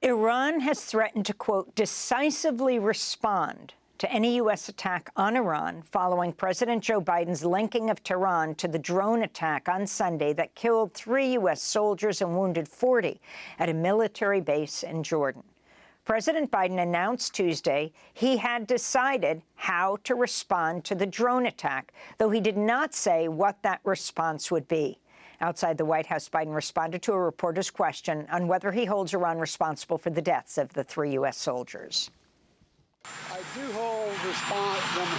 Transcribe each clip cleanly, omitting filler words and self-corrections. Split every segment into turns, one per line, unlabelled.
Iran has threatened to, quote, decisively respond to any U.S. attack on Iran following President Joe Biden's linking of Tehran to the drone attack on Sunday that killed 3 U.S. soldiers and wounded 40 at a military base in Jordan. President Biden announced Tuesday he had decided how to respond to the drone attack, though he did not say what that response would be. Outside the White House, Biden responded to a reporter's question on whether he holds Iran responsible for the deaths of the 3 U.S. soldiers.
I do hold them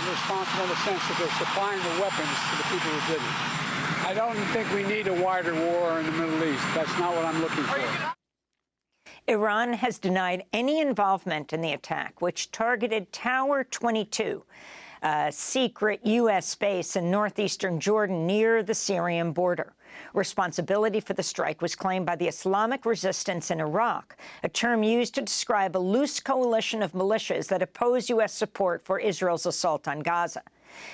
responsible in the sense that they're supplying the weapons to the people who did it. I don't think we need a wider war in the Middle East. That's not what I'm looking for.
Iran has denied any involvement in the attack, which targeted Tower 22, a secret U.S. base in northeastern Jordan near the Syrian border. Responsibility for the strike was claimed by the Islamic Resistance in Iraq, a term used to describe a loose coalition of militias that oppose U.S. support for Israel's assault on Gaza.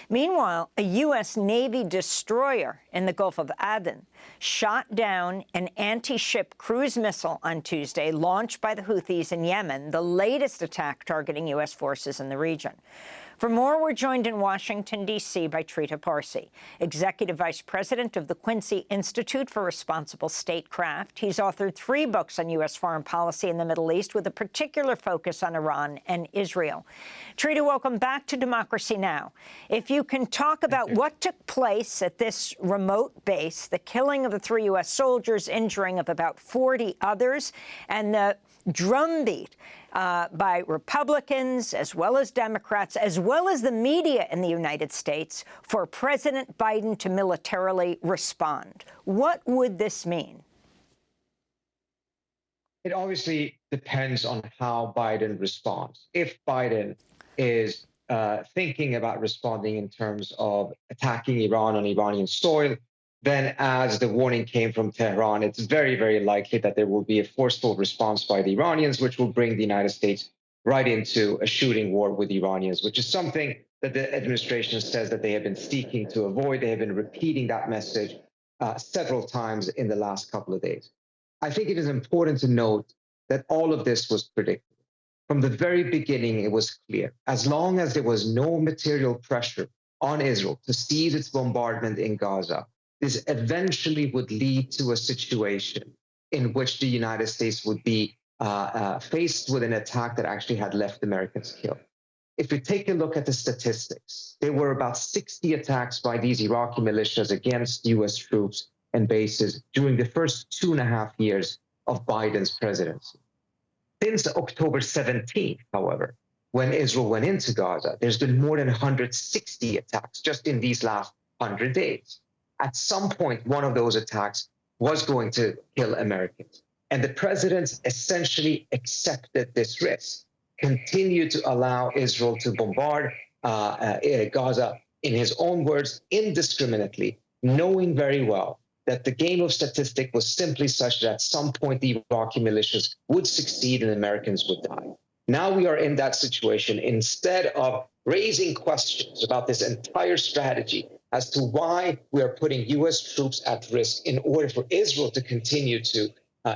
Meanwhile, a U.S. Navy destroyer in the Gulf of Aden shot down an anti-ship cruise missile on Tuesday launched by the Houthis in Yemen, the latest attack targeting U.S. forces in the region. For more, we're joined in Washington, D.C. by Trita Parsi, Executive Vice President of the Quincy Institute for Responsible Statecraft. He's authored 3 books on U.S. foreign policy in the Middle East with a particular focus on Iran and Israel. Trita, welcome back to Democracy Now! If you can talk about what took place at this remote base, the killing of the 3 U.S. soldiers, injuring of about 40 others, and the drumbeat by Republicans, as well as Democrats, as well as the media in the United States, for President Biden to militarily respond. What would this mean?
It obviously depends on how Biden responds. If Biden is thinking about responding in terms of attacking Iran on Iranian soil, then as the warning came from Tehran, it's very, very likely that there will be a forceful response by the Iranians, which will bring the United States right into a shooting war with the Iranians, which is something that the administration says that they have been seeking to avoid. They have been repeating that message several times in the last couple of days. I think it is important to note that all of this was predictable. From the very beginning, it was clear. As long as there was no material pressure on Israel to cease its bombardment in Gaza, this eventually would lead to a situation in which the United States would be faced with an attack that actually had left Americans killed. If we take a look at the statistics, there were about 60 attacks by these Iraqi militias against U.S. troops and bases during the first 2.5 years of Biden's presidency. Since October 17th, however, when Israel went into Gaza, there's been more than 160 attacks just in these last 100 days. At some point, one of those attacks was going to kill Americans. And the president essentially accepted this risk, continued to allow Israel to bombard Gaza, in his own words, indiscriminately, knowing very well that the game of statistics was simply such that at some point the Iraqi militias would succeed and Americans would die. Now we are in that situation. Instead of raising questions about this entire strategy as to why we are putting U.S. troops at risk in order for Israel to continue to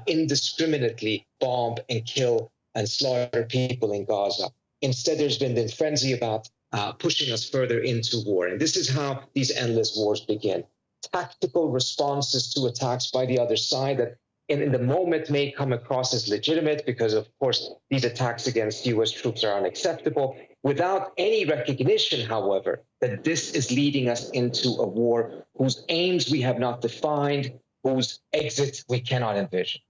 indiscriminately bomb and kill and slaughter people in Gaza. Instead, there's been this frenzy about pushing us further into war. And this is how these endless wars begin. Tactical responses to attacks by the other side that in the moment may come across as legitimate because, of course, these attacks against U.S. troops are unacceptable, without any recognition, however, that this is leading us into a war whose aims we have not defined, whose exit we cannot envision.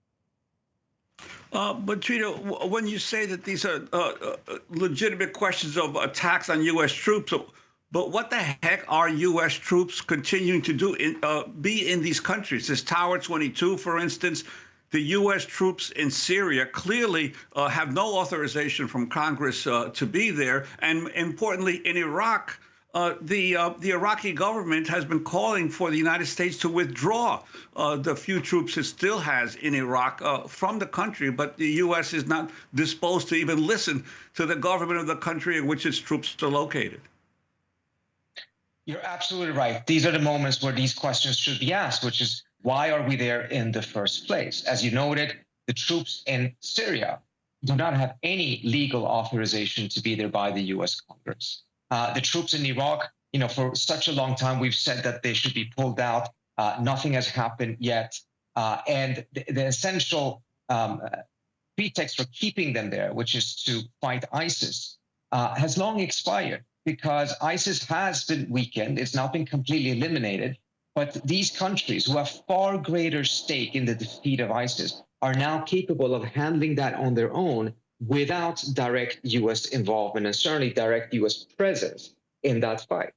But Trita, when you say that these are legitimate questions of attacks on U.S. troops, but what the heck are U.S. troops continuing to do be in these countries? This Tower 22, for instance, the U.S. troops in Syria clearly have no authorization from Congress to be there. And importantly, in Iraq, the Iraqi government has been calling for the United States to withdraw the few troops it still has in Iraq from the country. But the U.S. is not disposed to even listen to the government of the country in which its troops are located.
You're absolutely right. These are the moments where these questions should be asked, which is, why are we there in the first place? As you noted, the troops in Syria do not have any legal authorization to be there by the U.S. Congress. The troops in Iraq, for such a long time, we've said that they should be pulled out. Nothing has happened yet. And the essential pretext for keeping them there, which is to fight ISIS, has long expired because ISIS has been weakened. It's not been completely eliminated. But these countries who have far greater stake in the defeat of ISIS are now capable of handling that on their own without direct U.S. involvement and certainly direct U.S. presence in that fight.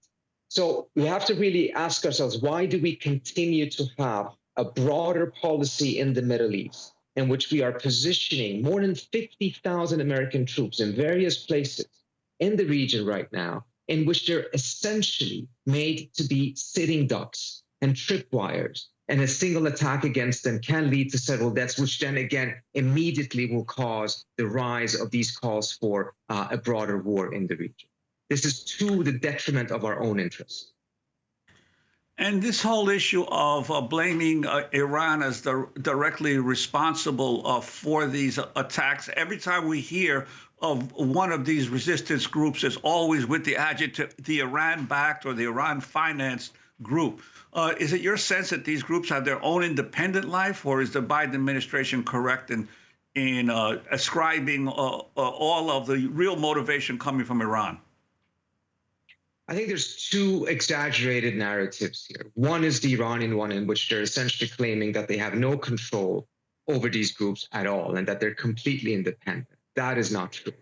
So we have to really ask ourselves, why do we continue to have a broader policy in the Middle East in which we are positioning more than 50,000 American troops in various places in the region right now, in which they're essentially made to be sitting ducks and tripwires, and a single attack against them can lead to several deaths, which then again immediately will cause the rise of these calls for a broader war in the region. This is to the detriment of our own interests.
And this whole issue of blaming Iran as directly responsible for these attacks, every time we hear of one of these resistance groups, is always with the adjective, the Iran-backed or the Iran-financed group. Is it your sense that these groups have their own independent life, or is the Biden administration correct in ascribing all of the real motivation coming from Iran?
I think there's two exaggerated narratives here. One is the Iranian one, in which they're essentially claiming that they have no control over these groups at all and that they're completely independent. That is not true.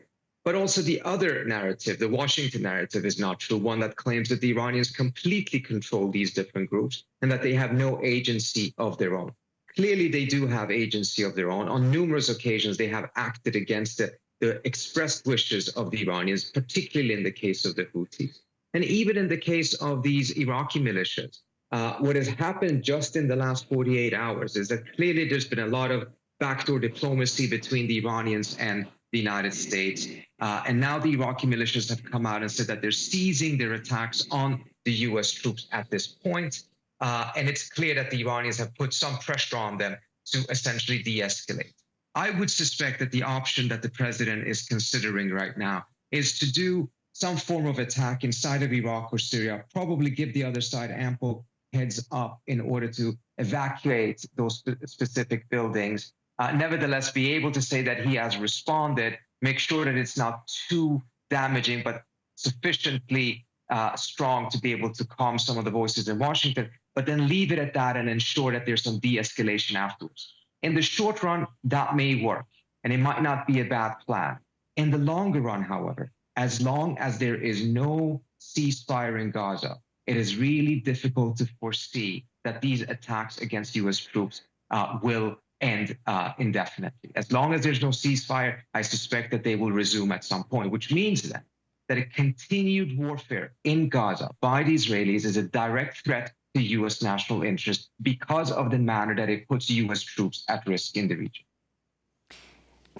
But also the other narrative, the Washington narrative, is not true, one that claims that the Iranians completely control these different groups and that they have no agency of their own. Clearly, they do have agency of their own. On numerous occasions, they have acted against the expressed wishes of the Iranians, particularly in the case of the Houthis. And even in the case of these Iraqi militias, what has happened just in the last 48 hours is that clearly there's been a lot of backdoor diplomacy between the Iranians and the United States. And now the Iraqi militias have come out and said that they're ceasing their attacks on the U.S. troops at this point. And it's clear that the Iranians have put some pressure on them to essentially de-escalate. I would suspect that the option that the president is considering right now is to do some form of attack inside of Iraq or Syria, probably give the other side ample heads up in order to evacuate those specific buildings. Nevertheless, be able to say that he has responded, make sure that it's not too damaging, but sufficiently strong to be able to calm some of the voices in Washington, but then leave it at that and ensure that there's some de-escalation afterwards. In the short run, that may work, and it might not be a bad plan. In the longer run, however, as long as there is no ceasefire in Gaza, it is really difficult to foresee that these attacks against U.S. troops will end indefinitely. As long as there's no ceasefire, I suspect that they will resume at some point, which means then that a continued warfare in Gaza by the Israelis is a direct threat to U.S. national interest because of the manner that it puts U.S. troops at risk in the region.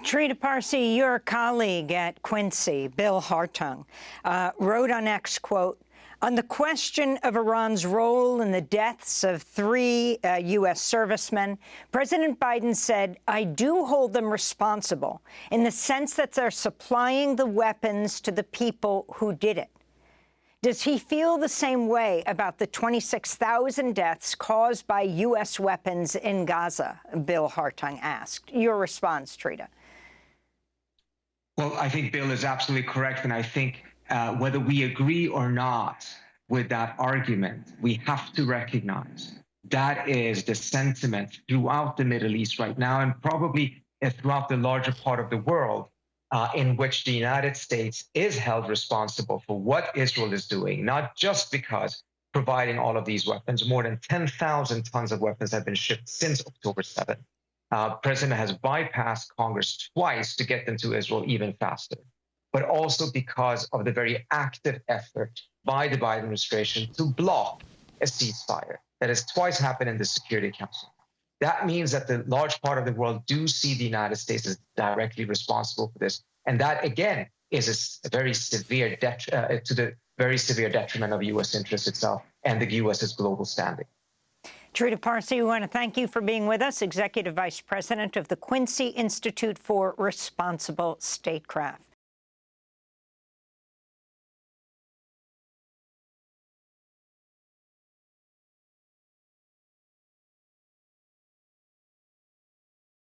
Trita Parsi, your colleague at Quincy, Bill Hartung, wrote on X, quote, on the question of Iran's role in the deaths of 3 U.S. servicemen, President Biden said, I do hold them responsible in the sense that they're supplying the weapons to the people who did it. Does he feel the same way about the 26,000 deaths caused by U.S. weapons in Gaza? Bill Hartung asked. Your response, Trita.
Well, I think Bill is absolutely correct. And I think whether we agree or not with that argument, we have to recognize that is the sentiment throughout the Middle East right now, and probably throughout the larger part of the world, in which the United States is held responsible for what Israel is doing, not just because providing all of these weapons. More than 10,000 tons of weapons have been shipped since October 7th. President has bypassed Congress twice to get them to Israel even faster, but also because of the very active effort by the Biden administration to block a ceasefire that has twice happened in the Security Council. That means that the large part of the world do see the United States as directly responsible for this. And that, again, is a very severe to the very severe detriment of U.S. interests itself and the U.S.'s global standing.
Trita Parsi, we want to thank you for being with us, Executive Vice President of the Quincy Institute for Responsible Statecraft.